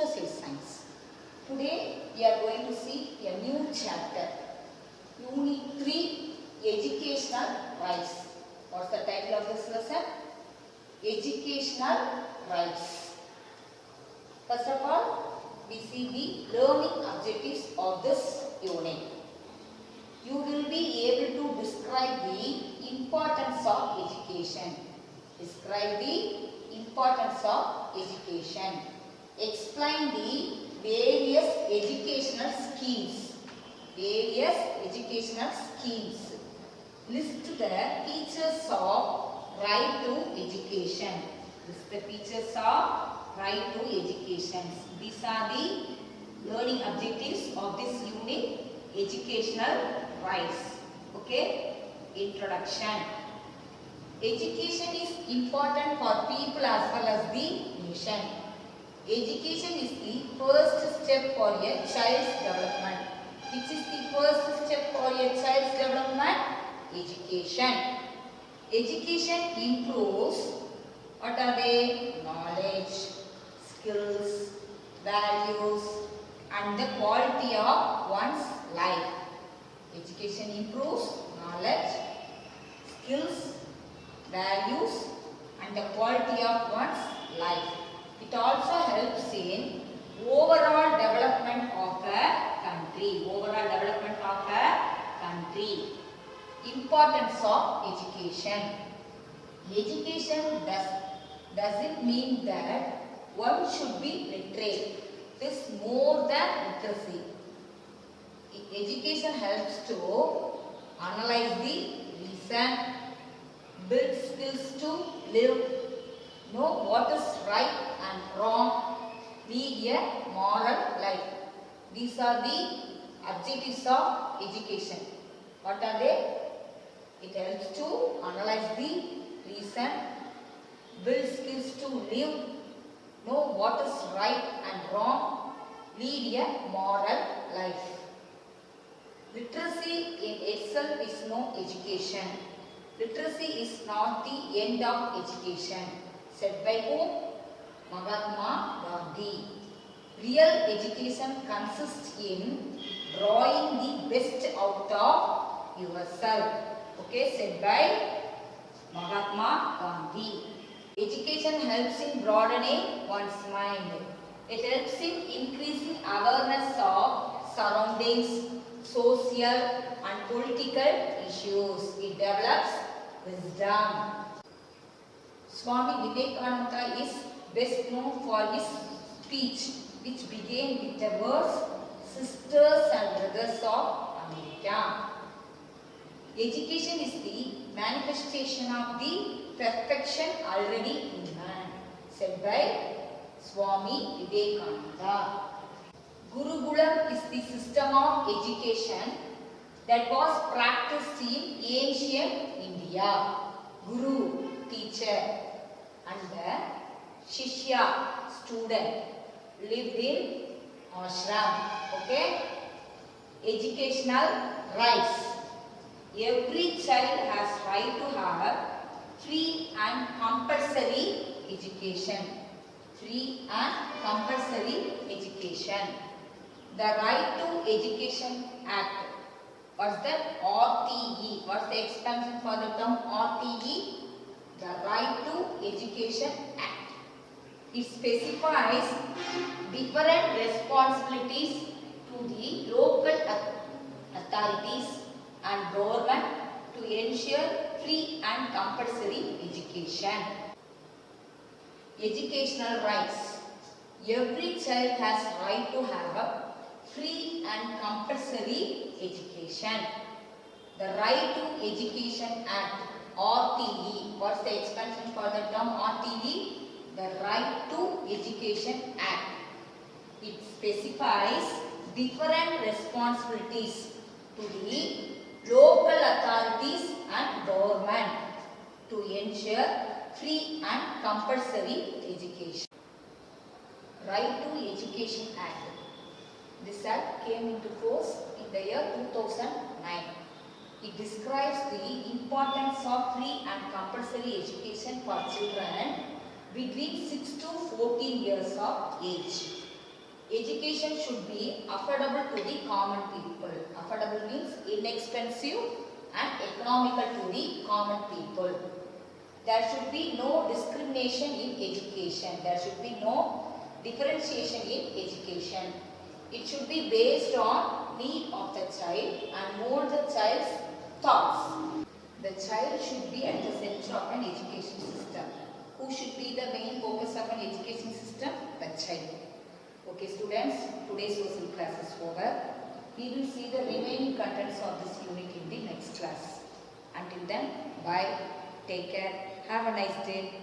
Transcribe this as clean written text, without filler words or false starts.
social science. Today we are going to see a new chapter, Unit 3, Educational Rights. What's the title of this lesson? Educational Rights. First of all, we see the learning objectives of this unit. You will be able to describe the importance of education. Describe the importance of education. Explain the various educational schemes. Various educational schemes. List the features of right to education. List the features of right to education. These are the learning objectives of this unit, educational rights. Okay. Introduction. Education is important for people as well as the nation. Education is the first step for a child's development. Which is the first step for a child's development? Education. Education improves, what are they? Knowledge, skills, values and the quality of one's life. Education improves knowledge, skills, values and the quality of one's life. It also helps in overall development of a country. Overall development of a country. Importance of education. Education doesn't mean that one should be literate. It is more than literacy. Education helps to analyze the reason, build skills to live, know what is right and wrong, lead a moral life. These are the objectives of education. What are they? It helps to analyze the reason, build skills to live, know what is right and wrong, lead a moral life. Literacy in itself is no education. Literacy is not the end of education. Said by whom? Mahatma Gandhi. Real education consists in drawing the best out of yourself. Okay, said by Mahatma Gandhi. Education helps in broadening one's mind. It helps in increasing awareness of surroundings, social and political issues. It develops wisdom. Swami Vivekananda is best known for his speech, which began with the words, "Sisters and Brothers of America." Education is the manifestation of the perfection already in man, said by Swami Vivekananda. Gurukulam is the system of education that was practiced in ancient India. Guru, teacher, and the Shishya, student, lived in ashram. Okay? Educational rights. Every child has right to have free and compulsory education. Free and compulsory education. The Right to Education Act. What's that? RTE. What's the expansion for the term RTE? The Right to Education Act. It specifies different responsibilities to the local authorities and government to ensure free and compulsory education. Educational rights. Every child has right to have a free and compulsory education. The Right to Education Act, RTE. What's the expansion for the term RTE? The Right to Education Act. It specifies different responsibilities to the local authorities and government to ensure free and compulsory education. Right to Education Act. This Act came into force in the year 2009. It describes the importance of free and compulsory education for children between 6 to 14 years of age. Education should be affordable to the common people. Affordable means inexpensive and economical to the common people. There should be no discrimination in education. There should be no differentiation in education. It should be based on need of the child and mold the child's thoughts. The child should be at the center of an education system. Who should be the main focus of an education system? The child. Okay students, today's social class is over. We will see the remaining contents of this unit in the next class. Until then, bye, take care, have a nice day.